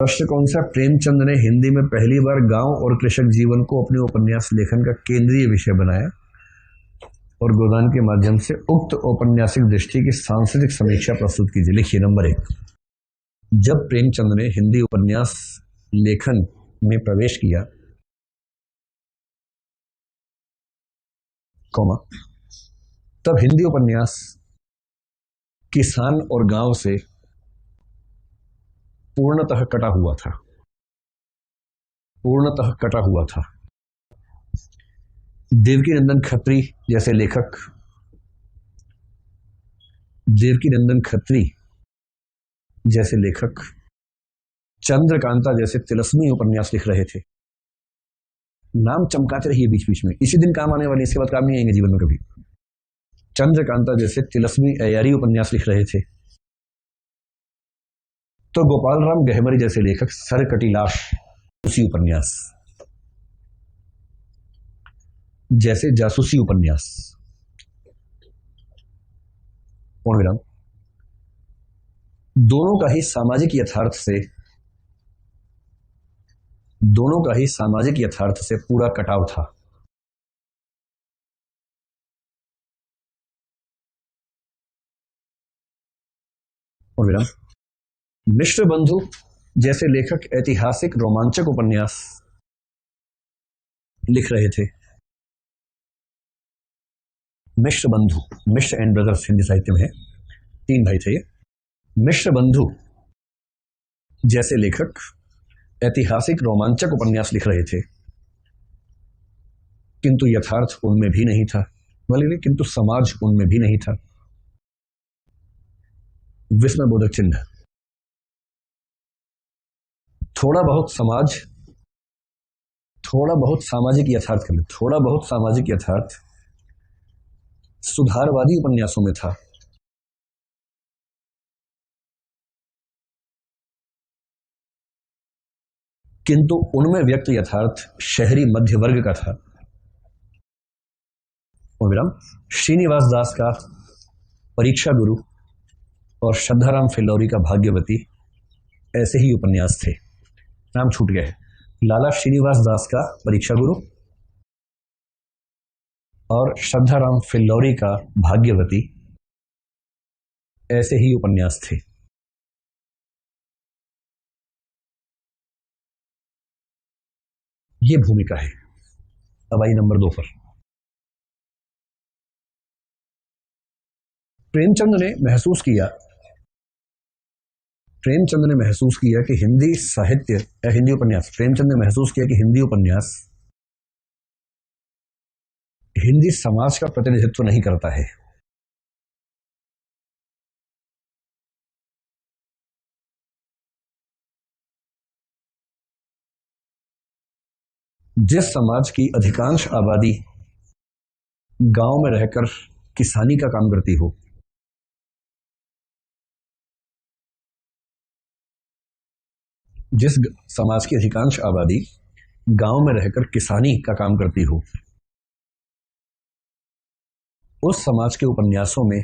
प्रश्न कौन सा? प्रेमचंद ने हिंदी में पहली बार गांव और कृषक जीवन को अपने उपन्यास लेखन का केंद्रीय विषय बनाया और गोदान के माध्यम से उक्त औपन्यासिक दृष्टि की सांस्कृतिक समीक्षा प्रस्तुत कीजिए। लिखिए नंबर 1। जब प्रेमचंद ने हिंदी उपन्यास लेखन में प्रवेश किया, तब हिंदी उपन्यास किसान और गांव से पूर्णतः कटा हुआ था। देवकीनंदन खत्री जैसे लेखक चंद्रकांता जैसे तिलस्मी उपन्यास लिख रहे थे। नाम चमकाते रहिए बीच बीच में, इसी दिन काम आने वाले, इसके बाद काम नहीं आएंगे जीवन में कभी। चंद्रकांता जैसे तिलस्मी अयारी उपन्यास लिख रहे थे, तो गोपाल राम गहमरी जैसे लेखक सरकटीलाश उसी उपन्यास जैसे जासूसी उपन्यास, दोनों का ही सामाजिक यथार्थ से पूरा कटाव था। मिश्र बंधु जैसे लेखक ऐतिहासिक रोमांचक उपन्यास लिख रहे थे। मिश्र एंड ब्रदर्स हिंदी साहित्य में है, 3 भाई थे ये। मिश्र बंधु जैसे लेखक ऐतिहासिक रोमांचक उपन्यास लिख रहे थे, किंतु यथार्थ उनमें भी नहीं था, बल्कि किंतु समाज उनमें भी नहीं था। विस्मयबोधक चिन्ह। थोड़ा बहुत सामाजिक यथार्थ सुधारवादी उपन्यासों में था, किंतु उनमें व्यक्त यथार्थ शहरी मध्य वर्ग का था। श्रीनिवास दास का परीक्षा गुरु और श्रद्धाराम फिल्लौरी का भाग्यवती ऐसे ही उपन्यास थे। नाम छूट गए। लाला श्रीनिवास दास का परीक्षा गुरु और श्रद्धाराम फिल्लौरी का भाग्यवती ऐसे ही उपन्यास थे। ये भूमिका है। अब आई नंबर 2 पर। प्रेमचंद ने महसूस किया कि हिंदी उपन्यास हिंदी समाज का प्रतिनिधित्व नहीं करता है। जिस समाज की अधिकांश आबादी गांव में रहकर किसानी का काम करती हो, उस समाज के उपन्यासों में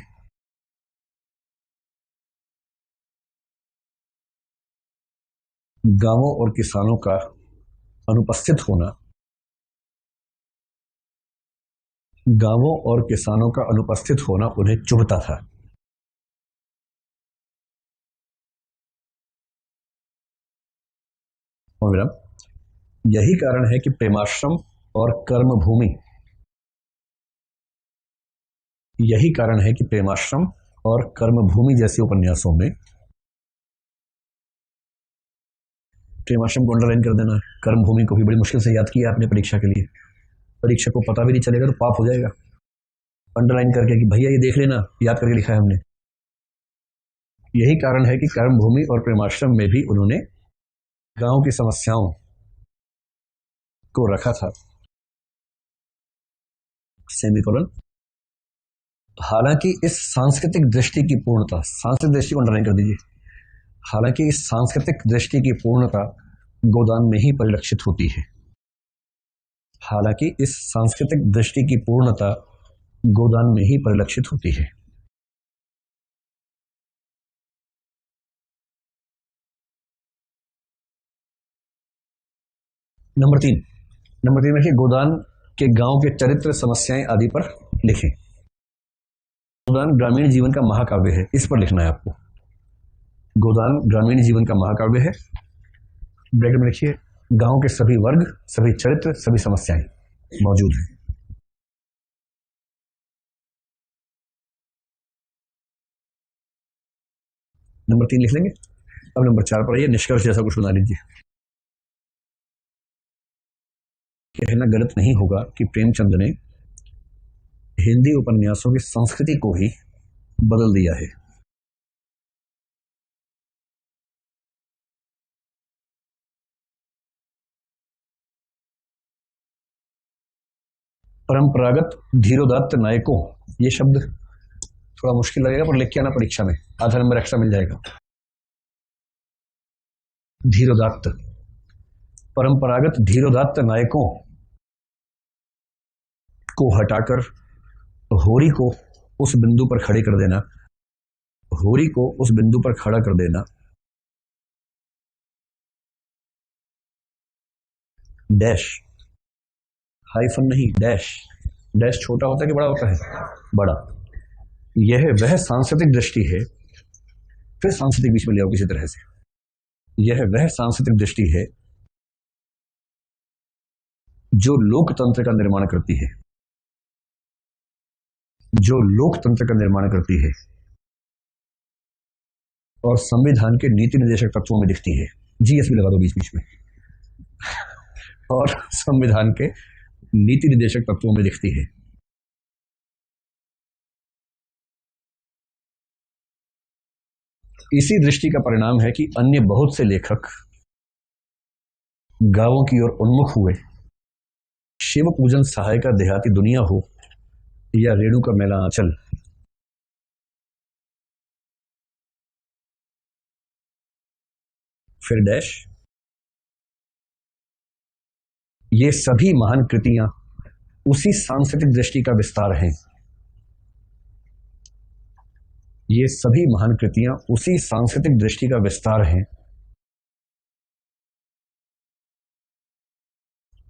गांवों और किसानों का अनुपस्थित होना उन्हें चुभता था। यही कारण है कि प्रेमाश्रम और कर्मभूमि जैसे उपन्यासों में, प्रेमाश्रम को अंडरलाइन कर देना, कर्मभूमि को भी बड़ी मुश्किल से याद किया आपने परीक्षा के लिए, परीक्षा को पता भी नहीं चलेगा तो पाप हो जाएगा। अंडरलाइन करके कि भैया ये देख लेना, याद करके लिखा है हमने। यही कारण है कि कर्मभूमि और प्रेमाश्रम में भी उन्होंने गांव की समस्याओं को रखा था। सेमीकोलन। हालांकि इस सांस्कृतिक दृष्टि की पूर्णता, सांस्कृतिक दृष्टि को अंडरलाइन कर दीजिए, हालांकि इस सांस्कृतिक दृष्टि की पूर्णता गोदान में ही परिलक्षित होती है। हालांकि इस सांस्कृतिक दृष्टि की पूर्णता गोदान में ही परिलक्षित होती है। नंबर तीन में लिखिए गोदान के गांव के चरित्र समस्याएं आदि पर लिखें। गोदान ग्रामीण जीवन का महाकाव्य है, इस पर लिखना है आपको। गोदान ग्रामीण जीवन का महाकाव्य है, ब्रैकेट में लिखिए गांव के सभी वर्ग, सभी चरित्र, सभी समस्याएं मौजूद हैं। नंबर 3 लिख लेंगे। अब नंबर 4 पर आइए, निष्कर्ष जैसा कुछ बना लीजिए। कहना गलत नहीं होगा कि प्रेमचंद ने हिंदी उपन्यासों की संस्कृति को ही बदल दिया है। परंपरागत धीरोदात्त नायकों, ये शब्द थोड़ा मुश्किल लगेगा पर लिख के आना परीक्षा में, आधा नंबर एक्स्ट्रा मिल जाएगा। धीरोदात्त, परंपरागत धीरोदात्त नायकों को हटाकर होरी को उस बिंदु पर खड़े कर देना, होरी को उस बिंदु पर खड़ा कर देना। डैश, हाइफन नहीं, डैश। डैश छोटा होता है कि बड़ा होता है? बड़ा। यह वह सांस्कृतिक दृष्टि है, फिर सांस्कृतिक बीच में ले आओ किसी तरह से। यह वह सांस्कृतिक दृष्टि है जो लोकतंत्र का निर्माण करती है, जो लोकतंत्र का निर्माण करती है और संविधान के नीति निर्देशक तत्वों में दिखती है। जीएस भी लगा दो बीच बीच में। और संविधान के नीति निर्देशक तत्वों में दिखती है। इसी दृष्टि का परिणाम है कि अन्य बहुत से लेखक गांवों की ओर उन्मुख हुए। शिव पूजन सहाय का देहाती दुनिया हो या रेणु का मेला आंचल, फिर डैश, ये सभी महान कृतियां उसी सांस्कृतिक दृष्टि का विस्तार हैं। ये सभी महान कृतियां उसी सांस्कृतिक दृष्टि का विस्तार हैं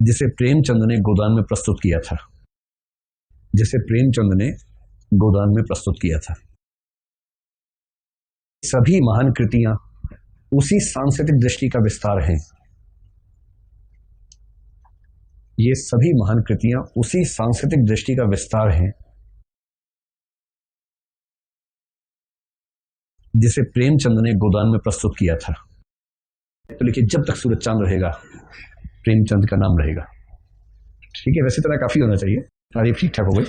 जिसे प्रेमचंद ने गोदान में प्रस्तुत किया था, जिसे प्रेमचंद ने गोदान में प्रस्तुत किया था। सभी महान कृतियां उसी सांस्कृतिक दृष्टि का विस्तार हैं। ये सभी महान कृतियां उसी सांस्कृतिक दृष्टि का विस्तार हैं जिसे प्रेमचंद ने गोदान में प्रस्तुत किया था। तो लिखिए जब तक सूरज चांद रहेगा प्रेमचंद का नाम रहेगा। ठीक है, वैसे तो काफी होना चाहिए। अरे ठीक ठाक हो गई।